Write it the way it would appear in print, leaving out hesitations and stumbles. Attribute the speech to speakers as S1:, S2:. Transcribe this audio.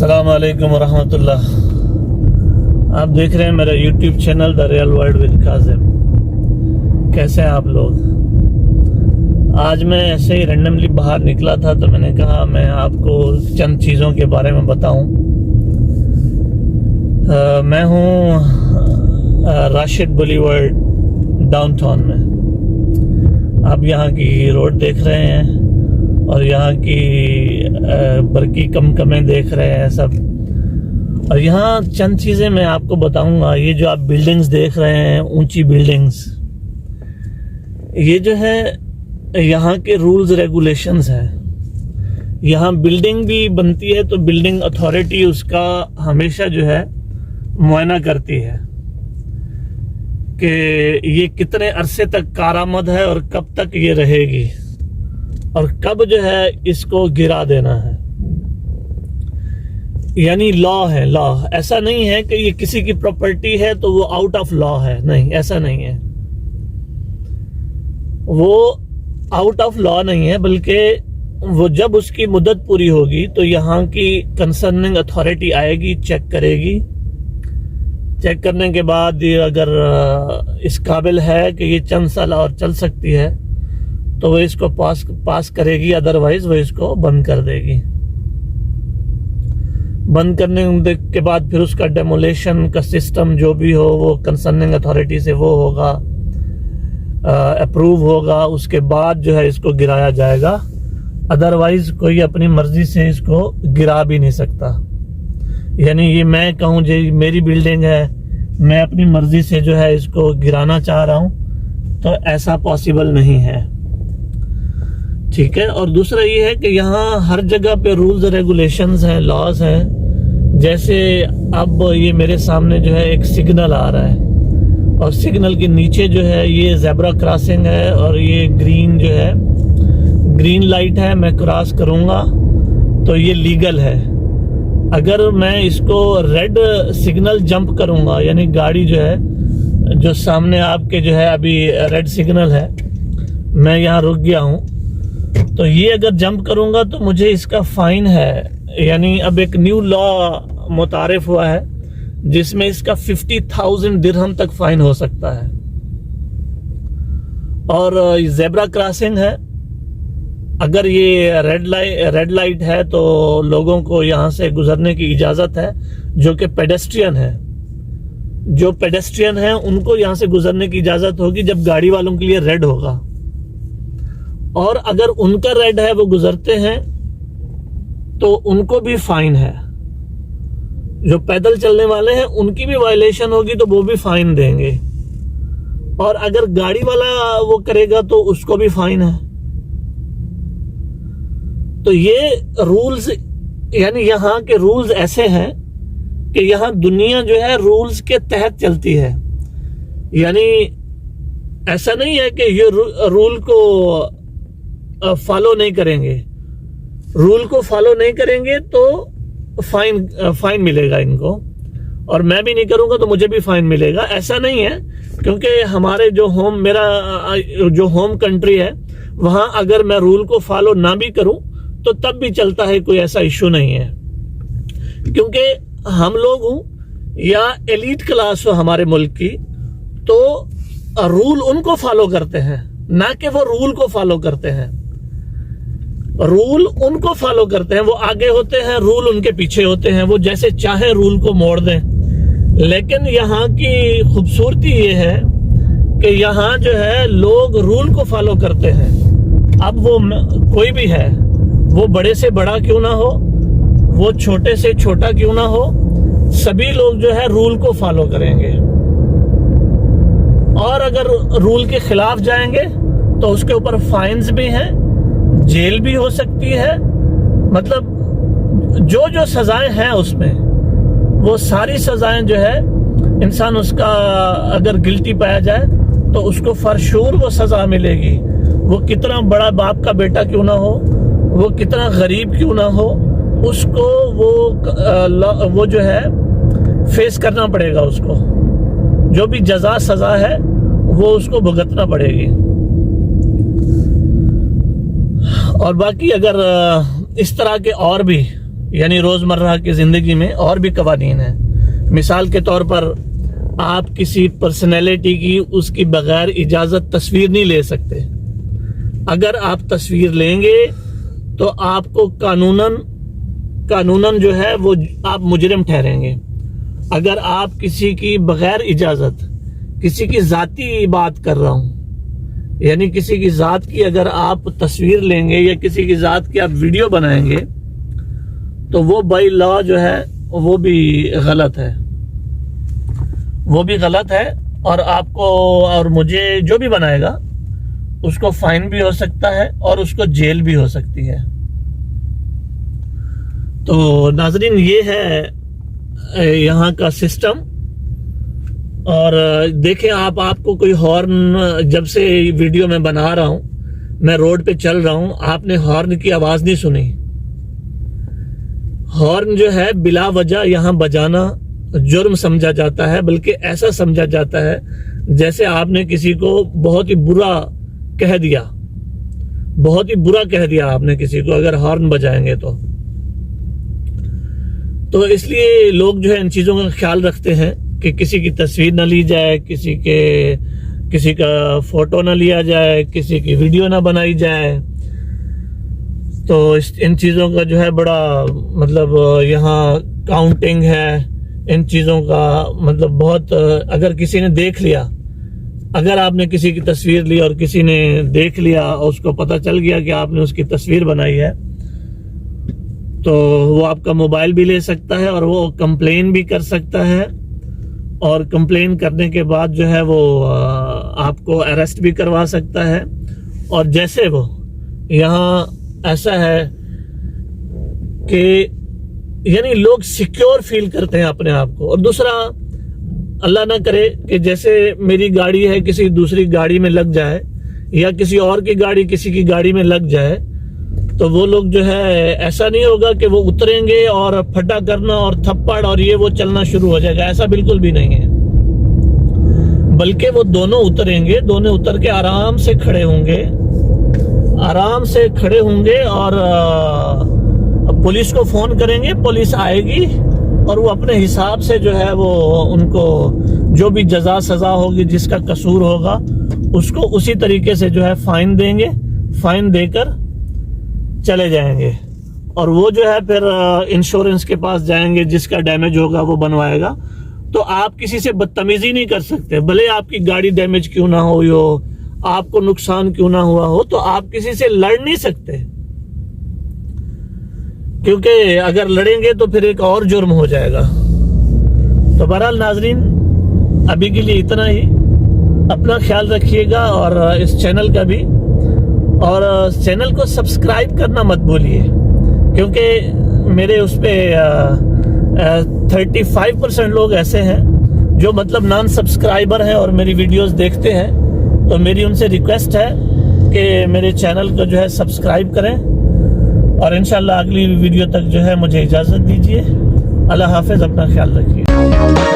S1: अस्सलाम वालेकुम रहमतुल्लाह। आप देख रहे हैं मेरा YouTube channel the real world with Kazim. कैसे हैं आप लोग? आज मैं ऐसे ही रैंडमली बाहर निकला था तो मैंने कहा मैं आपको चंद चीज़ों के बारे में बताऊं। मैं हूं राशिद बुलीवर्ड डाउनटाउन में। आप यहाँ की रोड देख रहे हैं और यहाँ की बरकी कमें देख रहे हैं सब। और यहाँ चंद चीज़ें मैं आपको बताऊंगा। ये जो आप बिल्डिंग्स देख रहे हैं, ऊंची बिल्डिंग्स, ये जो है यहाँ के रूल्स रेगुलेशंस हैं। यहाँ बिल्डिंग भी बनती है तो बिल्डिंग अथॉरिटी उसका हमेशा जो है मुआयना करती है कि ये कितने अरसे तक कारामद है और कब तक ये रहेगी और कब जो है इसको गिरा देना है। यानी लॉ है, लॉ। ऐसा नहीं है कि ये किसी की प्रॉपर्टी है तो वो आउट ऑफ लॉ है, नहीं, ऐसा नहीं है। वो आउट ऑफ लॉ नहीं है, बल्कि वो जब उसकी मुद्दत पूरी होगी तो यहाँ की कंसर्निंग अथॉरिटी आएगी, चेक करेगी। चेक करने के बाद ये अगर इस काबिल है कि ये चंद साल और चल सकती है तो वो इसको पास करेगी, अदरवाइज वो इसको बंद कर देगी। बंद करने के बाद फिर उसका डेमोलेशन का सिस्टम जो भी हो वो कंसर्निंग अथॉरिटी से वो होगा, अप्रूव होगा। उसके बाद जो है इसको गिराया जाएगा। अदरवाइज कोई अपनी मर्जी से इसको गिरा भी नहीं सकता। यानी ये मैं कहूँ जो मेरी बिल्डिंग है, मैं अपनी मर्जी से जो है इसको गिराना चाह रहा हूँ तो ऐसा पॉसिबल नहीं है, ठीक है। और दूसरा ये है कि यहाँ हर जगह पे रूल्स रेगुलेशंस हैं, लॉज हैं। जैसे अब ये मेरे सामने जो है एक सिग्नल आ रहा है और सिग्नल के नीचे जो है ये जेब्रा क्रॉसिंग है और ये ग्रीन जो है ग्रीन लाइट है। मैं क्रॉस करूँगा तो ये लीगल है। अगर मैं इसको रेड सिग्नल जंप करूँगा, यानी गाड़ी जो है जो सामने आपके जो है अभी रेड सिग्नल है, मैं यहाँ रुक गया हूँ, तो ये अगर जंप करूंगा तो मुझे इसका फाइन है। यानी अब एक न्यू लॉ मुतारिफ हुआ है जिसमें इसका 50,000 दिरहम तक फाइन हो सकता है। और जेब्रा क्रॉसिंग है, अगर ये रेड लाइट है तो लोगों को यहाँ से गुजरने की इजाजत है। जो कि पेडेस्ट्रियन है, जो पेडेस्ट्रियन है उनको यहाँ से गुजरने की इजाजत होगी जब गाड़ी वालों के लिए रेड होगा। और अगर उनका रेड है, वो गुजरते हैं तो उनको भी फाइन है। जो पैदल चलने वाले हैं उनकी भी वायलेशन होगी तो वो भी फाइन देंगे। और अगर गाड़ी वाला वो करेगा तो उसको भी फाइन है। तो ये रूल्स, यानी यहाँ के रूल्स ऐसे हैं कि यहाँ दुनिया जो है रूल्स के तहत चलती है। यानी ऐसा नहीं है कि ये रूल को फॉलो नहीं करेंगे। रूल को फॉलो नहीं करेंगे तो फाइन मिलेगा इनको, और मैं भी नहीं करूंगा तो मुझे भी फाइन मिलेगा। ऐसा नहीं है, क्योंकि हमारे मेरा जो होम कंट्री है वहां अगर मैं रूल को फॉलो ना भी करूं तो तब भी चलता है, कोई ऐसा इश्यू नहीं है। क्योंकि हम लोग हूं या एलीट क्लास हो हमारे मुल्क की, तो रूल उनको फॉलो करते हैं, ना कि वो रूल को फॉलो करते हैं। रूल उनको फॉलो करते हैं, वो आगे होते हैं, रूल उनके पीछे होते हैं। वो जैसे चाहे रूल को मोड़ दें। लेकिन यहाँ की खूबसूरती ये है कि यहाँ जो है लोग रूल को फॉलो करते हैं। अब वो कोई भी है, वो बड़े से बड़ा क्यों ना हो, वो छोटे से छोटा क्यों ना हो, सभी लोग जो है रूल को फॉलो करेंगे। और अगर रूल के खिलाफ जाएंगे तो उसके ऊपर फाइन्स भी हैं, जेल भी हो सकती है। मतलब जो जो सजाएं हैं उसमें, वो सारी सजाएं जो है इंसान उसका अगर गिल्टी पाया जाए तो उसको फॉर श्योर वो सजा मिलेगी। वो कितना बड़ा बाप का बेटा क्यों ना हो, वो कितना गरीब क्यों ना हो, उसको वो जो है फेस करना पड़ेगा। उसको जो भी जजा सजा है वो उसको भुगतना पड़ेगी। और बाकी अगर इस तरह के और भी यानी रोजमर्रा की जिंदगी में और भी कवानीन है। मिसाल के तौर पर आप किसी पर्सनैलिटी की उसकी बगैर इजाजत तस्वीर नहीं ले सकते। अगर आप तस्वीर लेंगे तो आपको कानूनन जो है वो आप मुजरिम ठहरेंगे। अगर आप किसी की बगैर इजाजत, किसी की जाती बात कर रहा हूं, यानी किसी की जात की अगर आप तस्वीर लेंगे या किसी की जात की आप वीडियो बनाएंगे तो वो बाय लॉ जो है वो भी गलत है, वो भी गलत है। और आपको और मुझे जो भी बनाएगा उसको फाइन भी हो सकता है और उसको जेल भी हो सकती है। तो नाजरीन ये है यहाँ का सिस्टम। और देखें आपको कोई हॉर्न, जब से वीडियो में बना रहा हूं, मैं रोड पे चल रहा हूं, आपने हॉर्न की आवाज नहीं सुनी। हॉर्न जो है बिला वजह यहाँ बजाना जुर्म समझा जाता है, बल्कि ऐसा समझा जाता है जैसे आपने किसी को बहुत ही बुरा कह दिया, बहुत ही बुरा कह दिया आपने किसी को अगर हॉर्न बजाएंगे तो इसलिए लोग जो है इन चीजों का ख्याल रखते हैं कि किसी की तस्वीर ना ली जाए, किसी का फोटो ना लिया जाए, किसी की वीडियो ना बनाई जाए। तो इन चीज़ों का जो है बड़ा मतलब यहाँ काउंटिंग है इन चीज़ों का, मतलब बहुत। अगर किसी ने देख लिया, अगर आपने किसी की तस्वीर ली और किसी ने देख लिया और उसको पता चल गया कि आपने उसकी तस्वीर बनाई है, तो वो आपका मोबाइल भी ले सकता है और वो कंप्लेन भी कर सकता है। और कंप्लेन करने के बाद जो है वो आपको अरेस्ट भी करवा सकता है। और जैसे वो यहाँ ऐसा है कि यानी लोग सिक्योर फील करते हैं अपने आप को। और दूसरा, अल्लाह ना करे कि जैसे मेरी गाड़ी है किसी दूसरी गाड़ी में लग जाए या किसी और की गाड़ी किसी की गाड़ी में लग जाए, तो वो लोग जो है ऐसा नहीं होगा कि वो उतरेंगे और फटा करना और थप्पड़ और ये वो चलना शुरू हो जाएगा। ऐसा बिल्कुल भी नहीं है, बल्कि वो दोनों उतरेंगे, दोनों उतर के आराम से खड़े होंगे और पुलिस को फोन करेंगे, पुलिस आएगी और वो अपने हिसाब से जो है वो उनको जो भी जजा सजा होगी, जिसका कसूर होगा उसको उसी तरीके से जो है फाइन देंगे, फाइन देकर चले जाएंगे। और वो जो है फिर इंश्योरेंस के पास जाएंगे, जिसका डैमेज होगा वो बनवाएगा। तो आप किसी से बदतमीजी नहीं कर सकते, भले आपकी गाड़ी डैमेज क्यों ना हो, आपको नुकसान क्यों ना हुआ हो, तो आप किसी से लड़ नहीं सकते, क्योंकि अगर लड़ेंगे तो फिर एक और जुर्म हो जाएगा। तो बहरहाल नाजरीन, अभी के लिए इतना ही। अपना ख्याल रखिएगा और इस चैनल का भी, और चैनल को सब्सक्राइब करना मत भूलिए, क्योंकि मेरे उस पे 35% लोग ऐसे हैं जो मतलब नॉन सब्सक्राइबर हैं और मेरी वीडियोस देखते हैं। तो मेरी उनसे रिक्वेस्ट है कि मेरे चैनल को जो है सब्सक्राइब करें। और इंशाल्लाह अगली वीडियो तक जो है मुझे इजाज़त दीजिए। अल्लाह हाफिज़, अपना ख्याल रखिए।